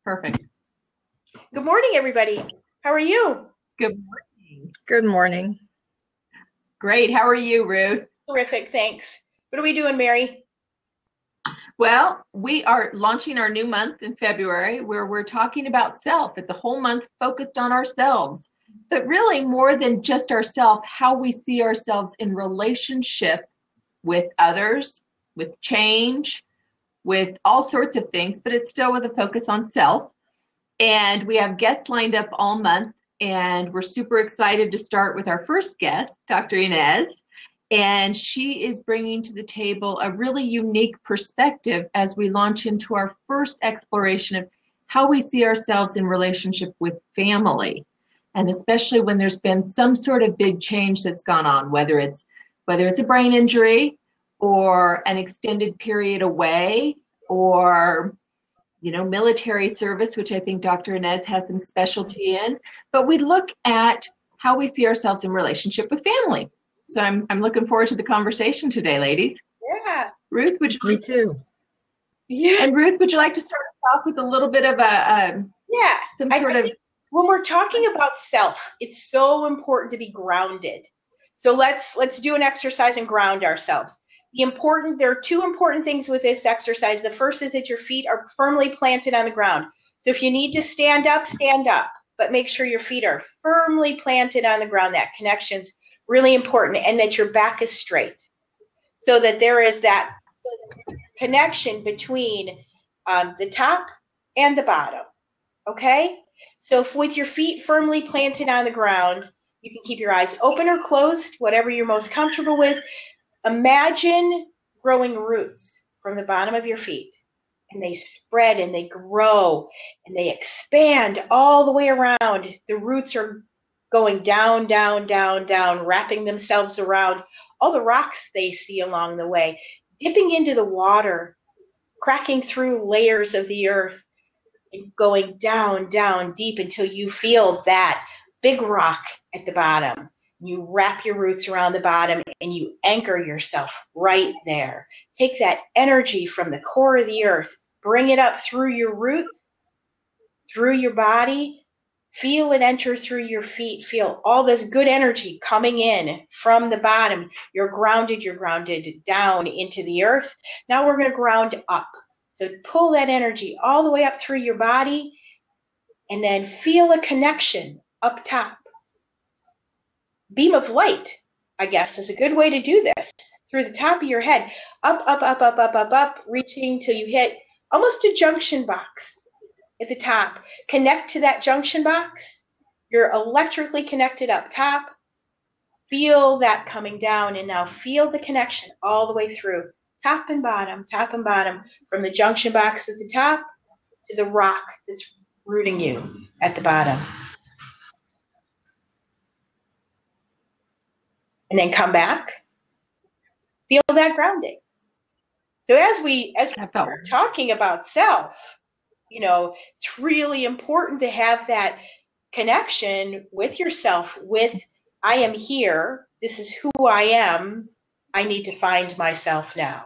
Perfect. Good morning, everybody. How are you? Good morning. Good morning. Great. How are you, Ruth? Terrific, thanks. What are we doing, Mary? Well, we are launching our new month in February where we're talking about self. It's a whole month focused on ourselves, but really more than just ourselves, how we see ourselves in relationship with others, with change, with all sorts of things, but it's still with a focus on self. And we have guests lined up all month, and we're super excited to start with our first guest, Dr. Inez. And she is bringing to the table a really unique perspective as we launch into our first exploration of how we see ourselves in relationship with family. And especially when there's been some sort of big change that's gone on, whether it's a brain injury or an extended period away or military service, which I think Dr. Inez has some specialty in. But we look at how we see ourselves in relationship with family. So I'm looking forward to the conversation today, ladies. Yeah. Ruth, would you? Me too. Yeah. And Ruth, would you like to start us off with a little bit of When we're talking about self, it's so important to be grounded. So let's do an exercise and ground ourselves. There are two important things with this exercise. The first is that your feet are firmly planted on the ground. So if you need to stand up, but make sure your feet are firmly planted on the ground. That connection's really important, and that your back is straight, so that there is that connection between the top and the bottom. Okay? So if with your feet firmly planted on the ground, you can keep your eyes open or closed, whatever you're most comfortable with. Imagine growing roots from the bottom of your feet, and they spread and they grow and they expand all the way around. The roots are going down, down, down, down, wrapping themselves around all the rocks they see along the way, dipping into the water, cracking through layers of the earth, and going down, down deep until you feel that big rock at the bottom. You wrap your roots around the bottom and you anchor yourself right there. Take that energy from the core of the earth, bring it up through your roots, through your body. Feel it enter through your feet. Feel all this good energy coming in from the bottom. You're grounded down into the earth. Now we're going to ground up. So pull that energy all the way up through your body, and then feel a connection up top. Beam of light, I guess, is a good way to do this. Through the top of your head, up, up, up, up, up, up, up, reaching till you hit almost a junction box. At the top, connect to that junction box. You're electrically connected up top. Feel that coming down, and now feel the connection all the way through, top and bottom, from the junction box at the top to the rock that's rooting you at the bottom. And then come back. Feel that grounding. So as we start talking about self, it's really important to have that connection with yourself, with I am here, this is who I am, I need to find myself now.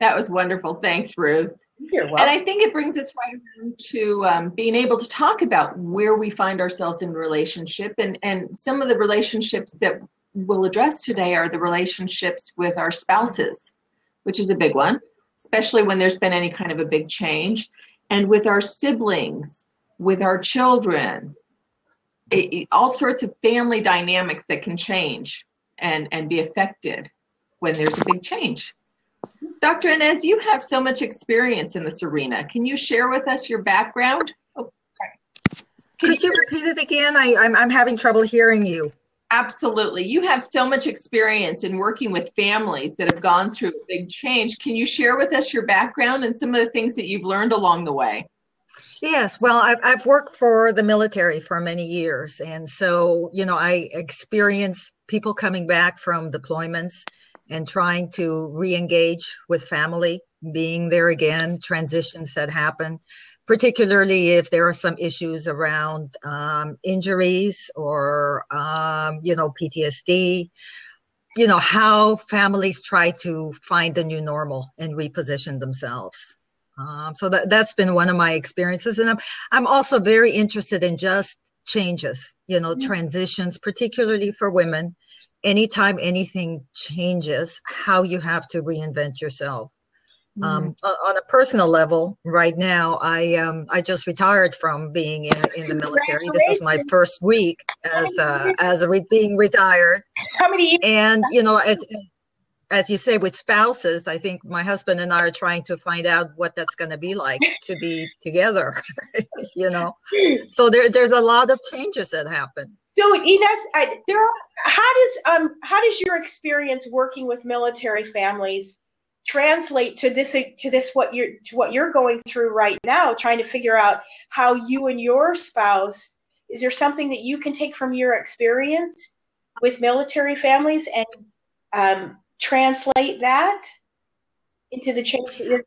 That was wonderful. Thanks, Ruth. You're welcome. And I think it brings us right around to being able to talk about where we find ourselves in relationship. And some of the relationships that we'll address today are the relationships with our spouses, which is a big one, especially when there's been any kind of a big change, and with our siblings, with our children, all sorts of family dynamics that can change and be affected when there's a big change. Dr. Inez, you have so much experience in this arena. Can you share with us your background? Could you repeat it again? I'm having trouble hearing you. Absolutely. You have so much experience in working with families that have gone through a big change. Can you share with us your background and some of the things that you've learned along the way? Yes. Well, I've worked for the military for many years. And so, I experience people coming back from deployments and trying to re-engage with family, being there again, transitions that happen, particularly if there are some issues around injuries or, PTSD, how families try to find a new normal and reposition themselves. So that's been one of my experiences. And I'm also very interested in just changes, transitions, particularly for women. Anytime anything changes, how you have to reinvent yourself. On a personal level, right now, I just retired from being in the military. This is my first week being retired. How many years? And as you say, with spouses, I think my husband and I are trying to find out what that's going to be like to be together. So there's a lot of changes that happen. So Ines, how does your experience working with military families translate to what you're going through right now, trying to figure out how you and your spouse, is there something that you can take from your experience with military families and translate that into the change that you're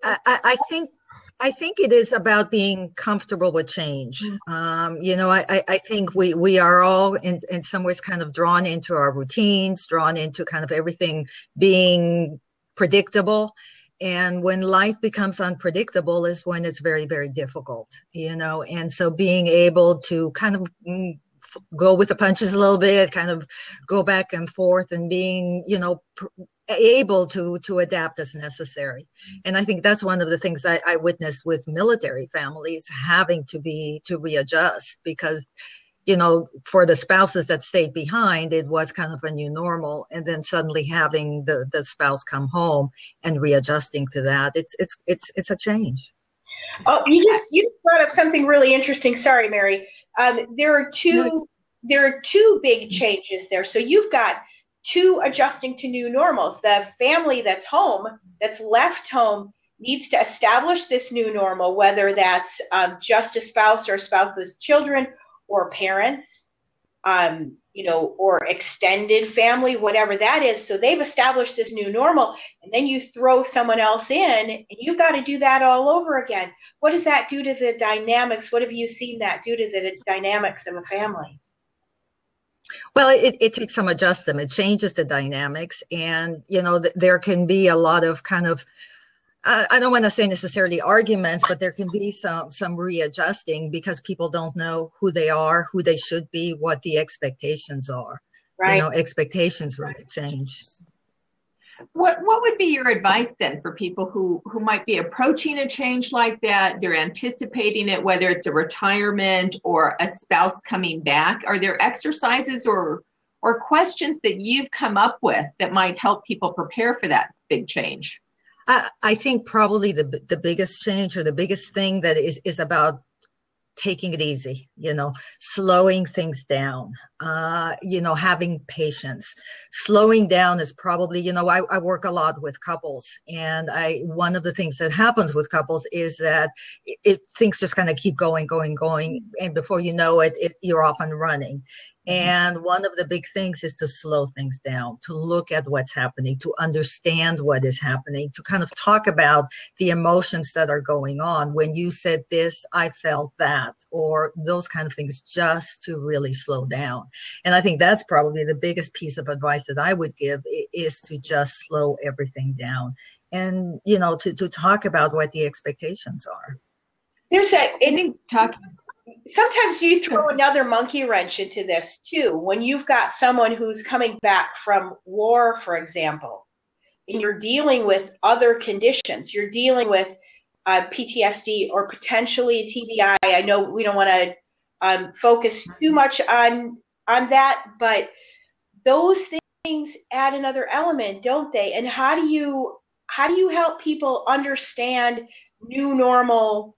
I think it is about being comfortable with change. I think we are all in some ways kind of drawn into our routines, drawn into kind of everything being predictable. And when life becomes unpredictable is when it's very, very difficult, and so being able to kind of go with the punches a little bit, kind of go back and forth, and being, able to adapt as necessary. And I think that's one of the things I witnessed with military families having to readjust, because for the spouses that stayed behind, it was kind of a new normal, and then suddenly having the spouse come home and readjusting to that, it's a change. Oh, you brought up something really interesting. Sorry, Mary. There are two big changes there. So you've got two adjusting to new normals. The family that's left home, needs to establish this new normal, whether that's just a spouse or a spouse's children, or parents, or extended family, whatever that is. So they've established this new normal, and then you throw someone else in, and you've got to do that all over again. What does that do to the dynamics? What have you seen that do to the dynamics of a family? Well, it takes some adjustment. It changes the dynamics, and there can be a lot of kind of, I don't want to say necessarily arguments, but there can be some readjusting, because people don't know who they are, who they should be, what the expectations are. Right. Expectations really change. What would be your advice then for people who might be approaching a change like that? They're anticipating it, whether it's a retirement or a spouse coming back. Are there exercises or questions that you've come up with that might help people prepare for that big change? I think probably the biggest change, or the biggest thing, that is about taking it easy, slowing things down, having patience. Slowing down is probably, I work a lot with couples, and one of the things that happens with couples is that things just kind of keep going, and before you know it, you're off and running. And one of the big things is to slow things down, to look at what's happening, to understand what is happening, to kind of talk about the emotions that are going on. When you said this, I felt that, or those kind of things, just to really slow down. And I think that's probably the biggest piece of advice that I would give, is to just slow everything down, and, to talk about what the expectations are. Sometimes you throw another monkey wrench into this too. When you've got someone who's coming back from war, for example, and you're dealing with other conditions, you're dealing with PTSD or potentially TBI. I know we don't want to focus too much on that, but those things add another element, don't they? And how do you help people understand new normal?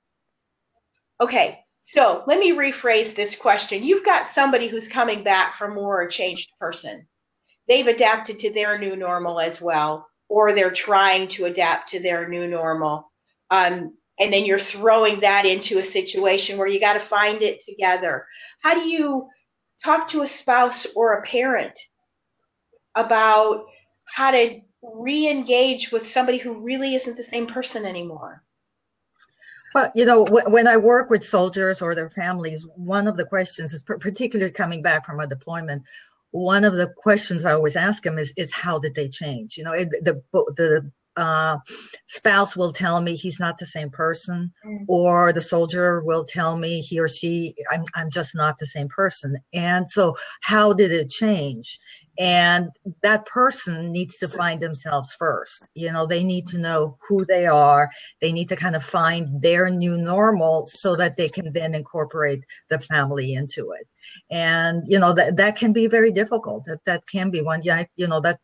Okay. So let me rephrase this question. You've got somebody who's coming back from war, a changed person. They've adapted to their new normal as well, or they're trying to adapt to their new normal. And then you're throwing that into a situation where you got to find it together. How do you talk to a spouse or a parent about how to re-engage with somebody who really isn't the same person anymore? Well, when I work with soldiers or their families, one of the questions is, particularly coming back from a deployment, one of the questions I always ask them is how did they change? The spouse will tell me he's not the same person, or the soldier will tell me he or she, I'm just not the same person. And so how did it change? And that person needs to find themselves first. They need to know who they are. They need to kind of find their new normal so that they can then incorporate the family into it. And, that can be very difficult. That can be one. Yeah.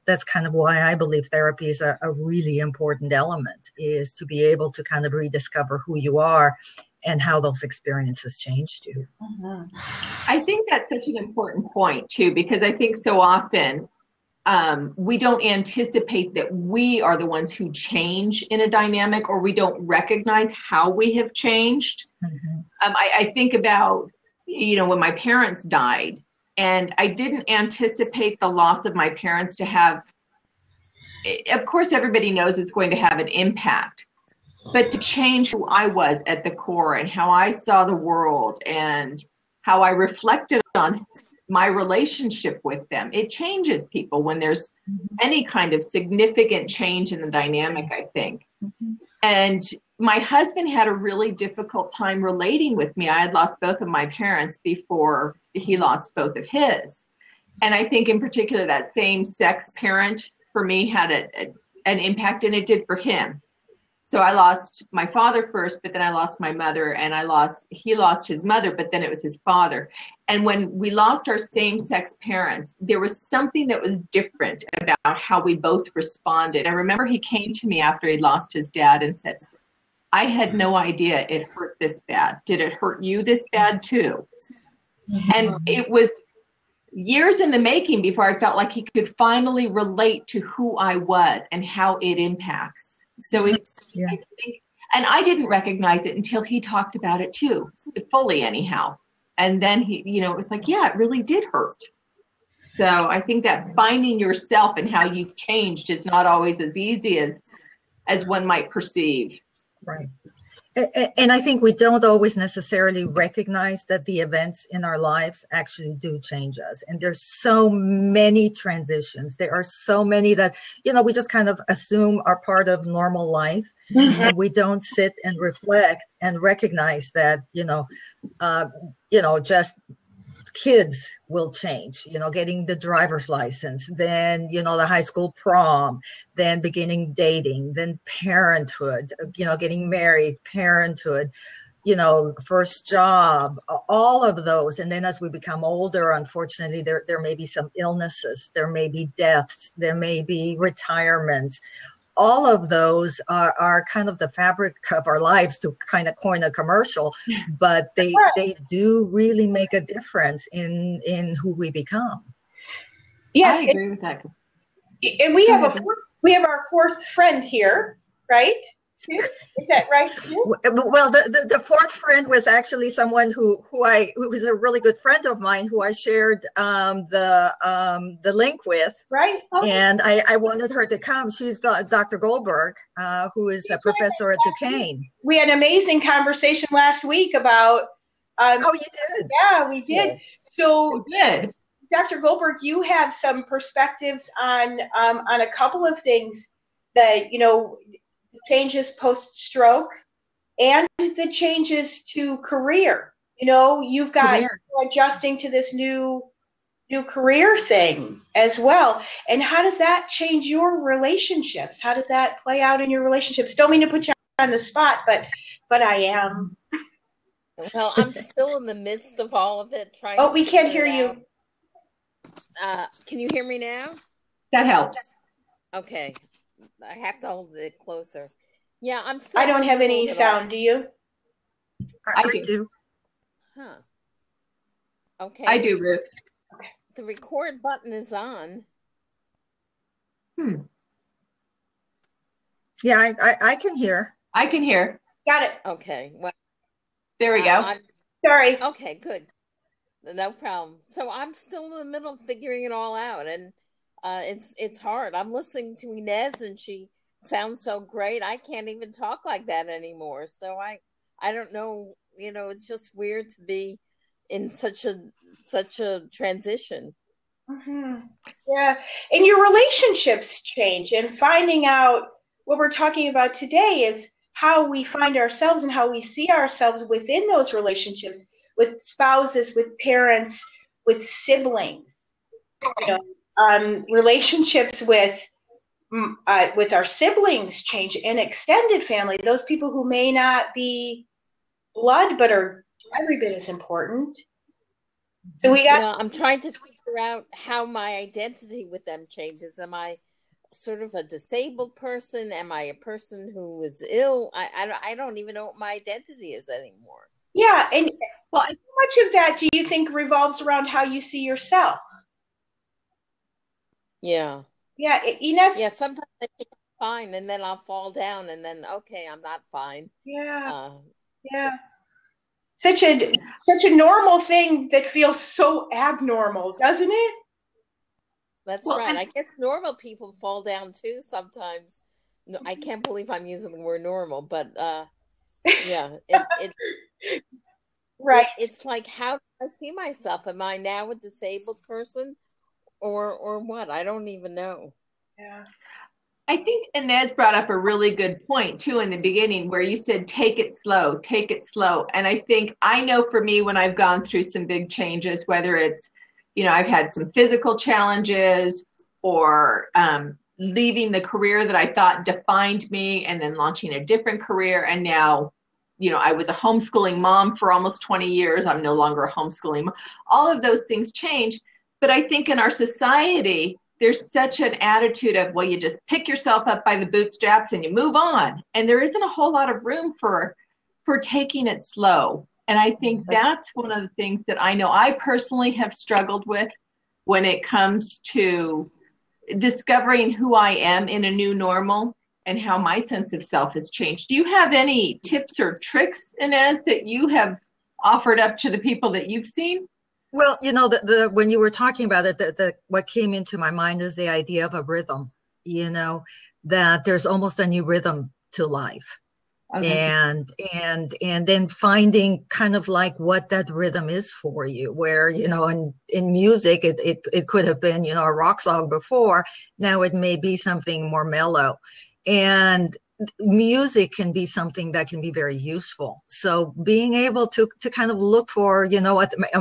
That's kind of why I believe therapy is a really important element, is to be able to kind of rediscover who you are and how those experiences changed you. Mm-hmm. I think that's such an important point too, because I think so often we don't anticipate that we are the ones who change in a dynamic, or we don't recognize how we have changed. Mm-hmm. I think about, when my parents died, and I didn't anticipate the loss of my parents to have, of course, everybody knows it's going to have an impact, but to change who I was at the core and how I saw the world and how I reflected on my relationship with them. It changes people when there's any kind of significant change in the dynamic, I think. Mm-hmm. And my husband had a really difficult time relating with me. I had lost both of my parents before he lost both of his. And I think in particular that same-sex parent for me had an impact, and it did for him. So I lost my father first, but then I lost my mother, and he lost his mother, but then it was his father. And when we lost our same-sex parents, there was something that was different about how we both responded. I remember he came to me after he'd lost his dad and said, I had no idea it hurt this bad. Did it hurt you this bad too? Mm-hmm. And it was years in the making before I felt like he could finally relate to who I was and how it impacts. So and I didn't recognize it until he talked about it too, fully anyhow. And then he, it was like, yeah, it really did hurt. So I think that finding yourself and how you've changed is not always as easy as one might perceive. Right. And I think we don't always necessarily recognize that the events in our lives actually do change us. And there's so many transitions. There are so many that, we just kind of assume are part of normal life. Mm-hmm. And we don't sit and reflect and recognize that, just kids will change, getting the driver's license, then, the high school prom, then beginning dating, then parenthood, getting married, parenthood, first job, all of those. And then as we become older, unfortunately, there may be some illnesses, there may be deaths, there may be retirements. All of those are kind of the fabric of our lives, to kind of coin a commercial, but they do really make a difference in who we become. Yes, I agree with that. And we have our fourth friend here, right? Is that right? Well, the fourth friend was actually someone who was a really good friend of mine, who I shared the link with. Right. Okay. And I wanted her to come. She's Dr. Goldberg, who is a professor at Duquesne. We had an amazing conversation last week about. Oh, you did? Yeah, we did. Yes. So we did. Dr. Goldberg, you have some perspectives on a couple of things that, the changes post-stroke and the changes to career. You've got adjusting to this new career thing as well. And how does that change your relationships? How does that play out in your relationships? Don't mean to put you on the spot, but I am. Well, I'm still in the midst of all of it. We can't hear you. Can you hear me now? That helps. Okay. I have to hold it closer. Yeah, I'm still. I don't have any sound. Do you? I do. Huh. Okay. I do, Ruth. Okay. The record button is on. Yeah, I can hear. I can hear. Got it. Okay. Well, there we go. Sorry. Okay, good. No problem. So I'm still in the middle of figuring it all out, and it's hard. I'm listening to Inez, and she sounds so great. I can't even talk like that anymore. So I don't know. It's just weird to be in such a transition. Mm-hmm. Yeah, and your relationships change, and finding out what we're talking about today is how we find ourselves and how we see ourselves within those relationships with spouses, with parents, with siblings, relationships with our siblings change, and extended family, those people who may not be blood but are every bit as important. So I'm trying to figure out how my identity with them changes. Am I sort of a disabled person? Am I a person who is ill? I don't even know what my identity is anymore. Yeah, and how much of that do you think revolves around how you see yourself? Yeah. Yeah, Ines? Yeah, sometimes I think I'm fine, and then I'll fall down, and then, okay, I'm not fine. Yeah. Yeah. Such a normal thing that feels so abnormal, doesn't it? That's right. I guess normal people fall down too sometimes. No, I can't believe I'm using the word normal, but yeah, right. It's like, how do I see myself? Am I now a disabled person, or what? I don't even know. Yeah. I think Inez brought up a really good point too in the beginning, where you said, take it slow, take it slow. And I know for me, when I've gone through some big changes, whether it's, I've had some physical challenges, or leaving the career that I thought defined me and then launching a different career. And now, I was a homeschooling mom for almost 20 years. I'm no longer a homeschooling mom. All of those things change. But I think in our society, there's such an attitude of, well, you just pick yourself up by the bootstraps and you move on. And there isn't a whole lot of room for taking it slow. And I think that's one of the things that I know I personally have struggled with when it comes to discovering who I am in a new normal and how my sense of self has changed. Do you have any tips or tricks, Inez, that you have offered up to the people that you've seen? Well, when you were talking about it, what came into my mind is the idea of a rhythm, that there's almost a new rhythm to life. And then finding kind of like what that rhythm is for you, where, in music, it could have been, a rock song before. Now it may be something more mellow. And music can be something that can be very useful. So being able to kind of look for,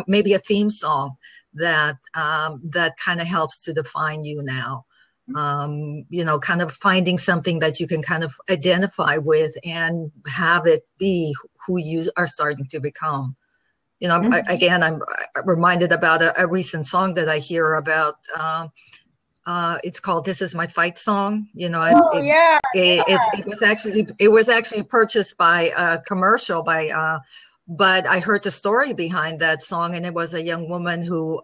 maybe a theme song that kind of helps to define you now. Kind of finding something that you can kind of identify with and have it be who you are starting to become. Again, I'm reminded about a recent song that I hear about. It's called "This Is My Fight Song." It was actually purchased by a commercial but I heard the story behind that song, and it was a young woman who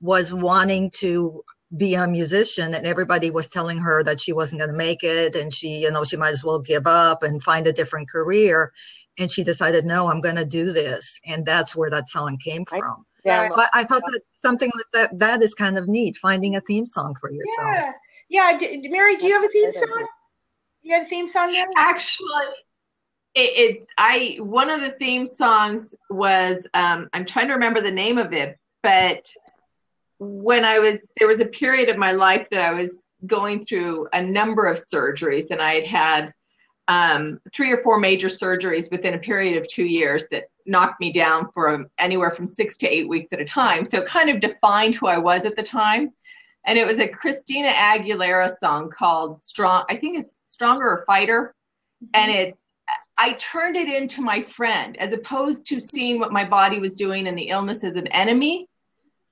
was wanting to be a musician, and everybody was telling her that she wasn't going to make it, and she might as well give up and find a different career. And she decided, no, I'm going to do this. And that's where that song came from. So I thought that something like that is kind of neat, finding a theme song for yourself. Yeah. Mary, do you have a theme song? You got a theme song, Mary? Actually, one of the theme songs was, I'm trying to remember the name of it, but there was a period of my life that I was going through a number of surgeries, and I had 3 or 4 major surgeries within a period of 2 years that knocked me down for anywhere from 6 to 8 weeks at a time. So it kind of defined who I was at the time. And it was a Christina Aguilera song called Strong. I think it's Stronger or Fighter. And I turned it into my friend, as opposed to seeing what my body was doing and the illness as an enemy.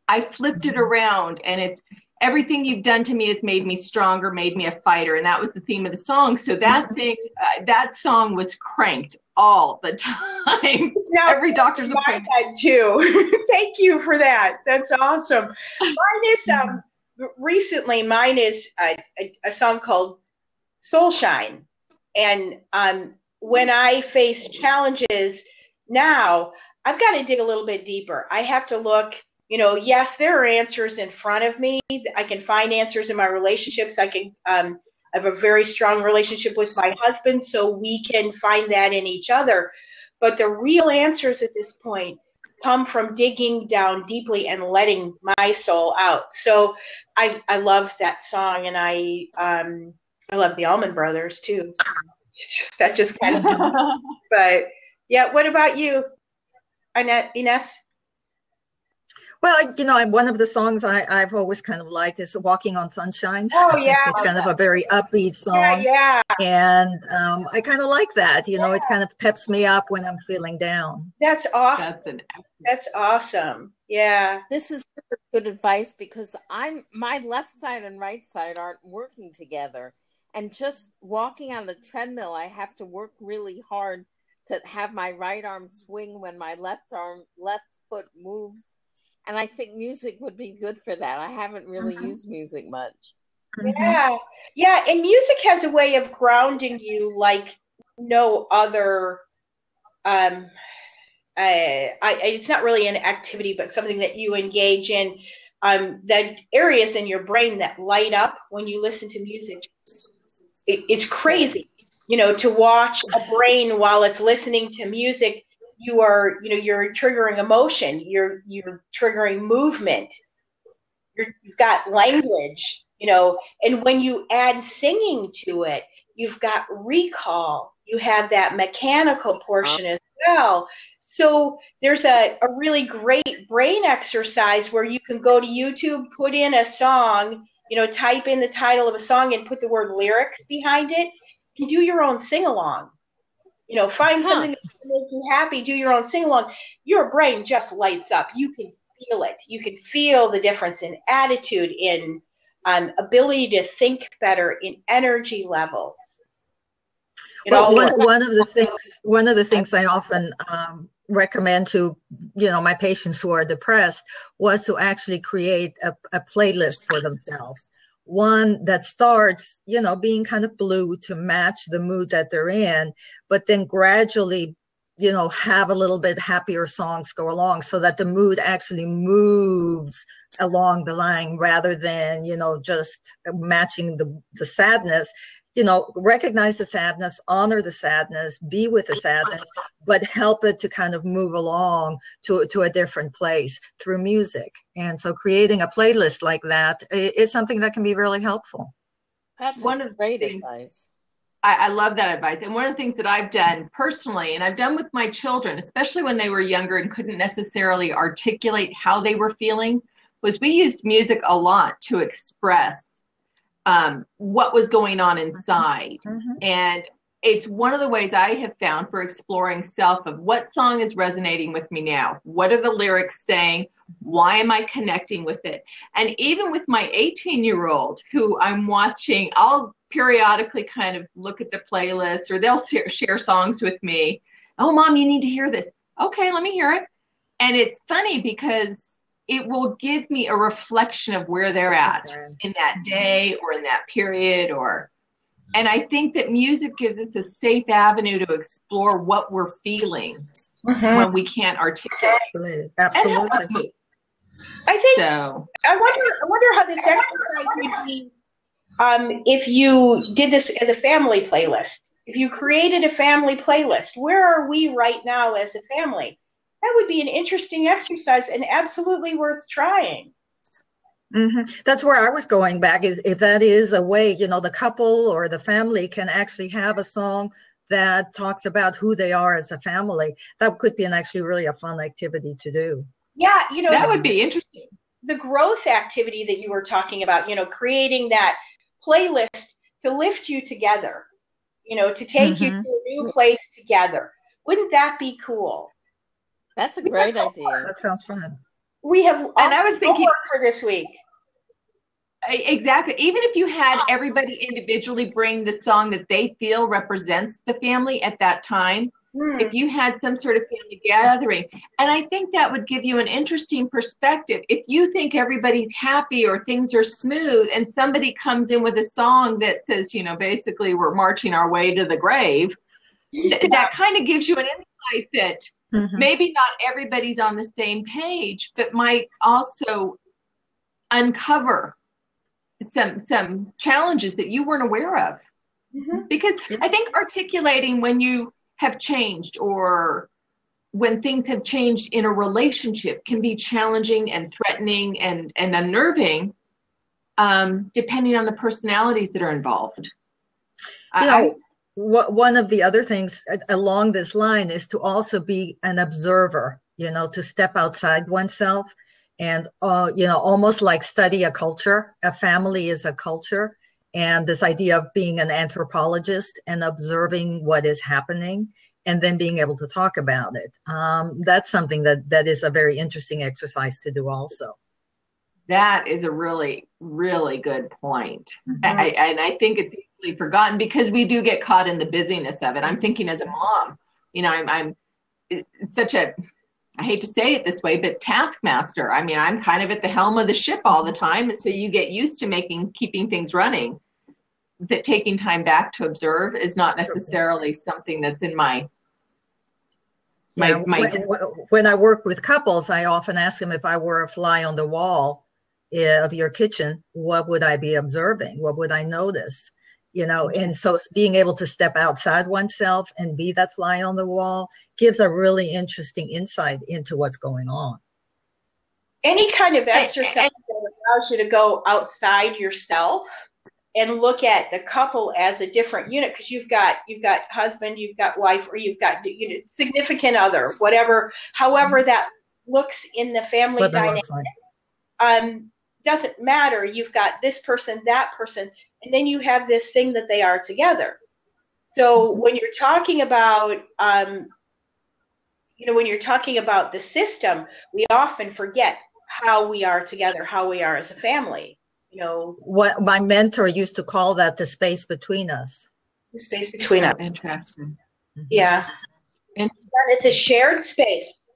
I flipped it around, and it's everything you've done to me has made me stronger, made me a fighter. And that was the theme of the song. So that song was cranked all the time. Now, every doctor's appointment. Too. Thank you for that. That's awesome. Mine is a song called Soul Shine. And when I face challenges now, I've got to dig a little bit deeper. I have to look, yes, there are answers in front of me. I can find answers in my relationships. I have a very strong relationship with my husband, so we can find that in each other. But the real answers at this point come from digging down deeply and letting my soul out. So I love that song, and I love the Allman Brothers too. So that just kind of, but yeah. What about you, Ines? Well, one of the songs I've always kind of liked is Walking on Sunshine. Oh yeah. It's kind of a very upbeat song. Yeah. And I kind of like that. It kind of peps me up when I'm feeling down. That's awesome. That's awesome. Yeah. This is good advice because my left side and right side aren't working together. And just walking on the treadmill, I have to work really hard to have my right arm swing when my left foot moves. And I think music would be good for that. I haven't really used music much. Yeah. Yeah. And music has a way of grounding you like no other. It's not really an activity, but something that you engage in. The areas in your brain that light up when you listen to music. It's crazy, to watch a brain while it's listening to music. You're triggering emotion. You're triggering movement. You've got language, and when you add singing to it, you've got recall. You have that mechanical portion as well. So there's a really great brain exercise where you can go to YouTube, put in a song, type in the title of a song and put the word lyrics behind it, and do your own sing-along. Find something that make you happy, do your own sing-along. Your brain just lights up. You can feel it. You can feel the difference in attitude, in ability to think better, in energy levels. Well, one of the things I often recommend to my patients who are depressed was to actually create a playlist for themselves. One that starts, being kind of blue to match the mood that they're in, but then gradually, have a little bit happier songs go along so that the mood actually moves along the line rather than, just matching the sadness. Recognize the sadness, honor the sadness, be with the sadness, but help it to kind of move along to a different place through music. And so creating a playlist like that is something that can be really helpful. That's one of the great advice. I love that advice. And one of the things that I've done personally, and I've done with my children, especially when they were younger and couldn't necessarily articulate how they were feeling, was we used music a lot to express what was going on inside. Mm-hmm. And it's one of the ways I have found for exploring self of what song is resonating with me now. What are the lyrics saying? Why am I connecting with it? And even with my 18-year-old who I'm watching, I'll periodically kind of look at the playlist, or they'll share songs with me. Oh, Mom, you need to hear this. Okay, let me hear it. And it's funny because it will give me a reflection of where they're at in that day or in that period, and I think that music gives us a safe avenue to explore what we're feeling when we can't articulate. Absolutely. I think so. I wonder how this exercise would be if you did this as a family playlist. If you created a family playlist, where are we right now as a family? That would be an interesting exercise and absolutely worth trying. Mm-hmm. That's where I was going back, is if that is a way, the couple or the family can actually have a song that talks about who they are as a family. That could be actually really a fun activity to do. Yeah, that would be interesting. The growth activity that you were talking about, creating that playlist to lift you together, to take you to a new place together. Wouldn't that be cool? That's a great idea. That sounds fun. We have, and I was thinking for this week. Exactly. Even if you had everybody individually bring the song that they feel represents the family at that time, if you had some sort of family gathering, and I think that would give you an interesting perspective. If you think everybody's happy or things are smooth, and somebody comes in with a song that says, basically we're marching our way to the grave, that kind of gives you an insight that maybe not everybody's on the same page, but might also uncover some challenges that you weren't aware of. Because I think articulating when you have changed or when things have changed in a relationship can be challenging and threatening and unnerving, depending on the personalities that are involved. You know, one of the other things along this line is to also be an observer, you know, to step outside oneself and, you know, almost like study a culture. A family is a culture. And this idea of being an anthropologist and observing what is happening and then being able to talk about it. That's something that is a very interesting exercise to do also. That is a really, really good point. And I think it's easily forgotten because we do get caught in the busyness of it. I'm thinking as a mom, you know, I'm such a, I hate to say it this way, but taskmaster. I mean, I'm kind of at the helm of the ship all the time. And so you get used to keeping things running. That taking time back to observe is not necessarily something that's in my when I work with couples, I often ask them, if I were a fly on the wall of your kitchen, what would I be observing? What would I notice? You know, and so being able to step outside oneself and be that fly on the wall gives a really interesting insight into what's going on. Any kind of exercise that allows you to go outside yourself and look at the couple as a different unit, because you've got husband, you've got wife, or you've got, you know, significant other, whatever, however that looks in the family dynamic. Doesn't matter. You've got this person, that person, and then you have this thing that they are together. So when you're talking about, you know, when you're talking about the system, we often forget how we are together, how we are as a family. You know, what my mentor used to call that the space between us. The space between us. Interesting. Yeah. And it's a shared space.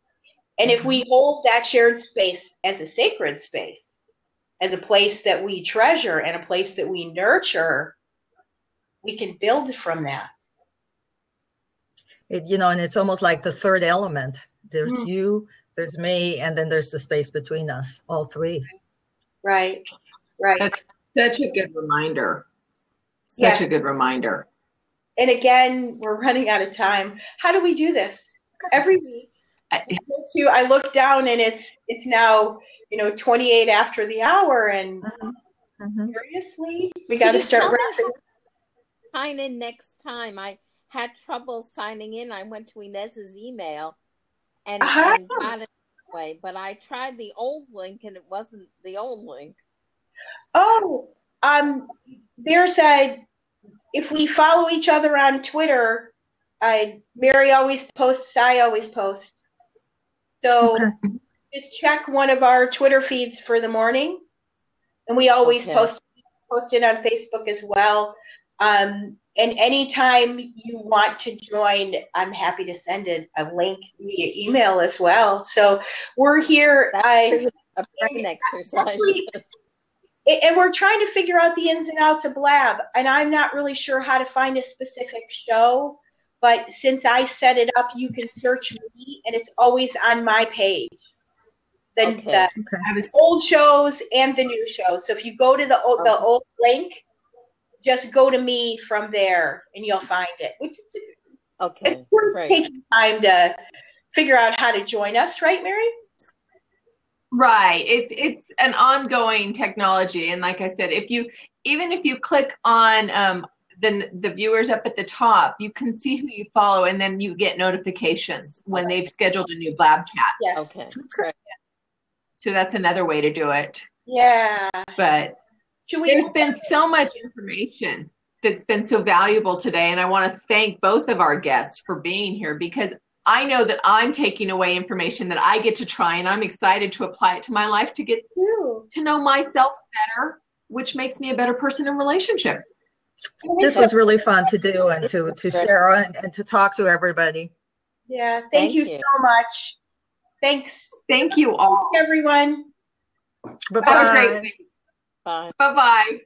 And if we hold that shared space as a sacred space, as a place that we treasure and a place that we nurture, we can build from that. You know, and it's almost like the third element. There's you, there's me, and then there's the space between us, all three. Right. Right. That's such a good reminder. Such a good reminder. And again, we're running out of time. How do we do this? Every week, I look down and it's now, you know, 28 after the hour, and seriously, we got to start wrapping. Sign in next time. I had trouble signing in. I went to Inez's email and got it away, but I tried the old link and it wasn't the old link. Oh, there's if we follow each other on Twitter, Mary always posts, I always post. So just check one of our Twitter feeds for the morning. And we always post it on Facebook as well. And anytime you want to join, I'm happy to send a link via email as well. So we're here. That's a brain exercise. And we're trying to figure out the ins and outs of Blab. And I'm not really sure how to find a specific show. But since I set it up, you can search me, and it's always on my page. The old shows and the new shows. So if you go to the old link, just go to me from there, and you'll find it. Which is it's worth taking time to figure out how to join us, right, Mary? Right. It's an ongoing technology, and like I said, if you click on the viewers up at the top, you can see who you follow, and then you get notifications when they've scheduled a new Blab chat. Yes. Okay. So that's another way to do it. Yeah. But there's been so much information that's been so valuable today, and I want to thank both of our guests for being here, because I know that I'm taking away information that I get to try, and I'm excited to apply it to my life to get to know myself better, which makes me a better person in relationship. This was really fun to do and to share and to talk to everybody. Yeah, thank you so much. Thanks. Thank you all. Thanks, everyone. Bye-bye. Have a great week. Bye. Bye-bye.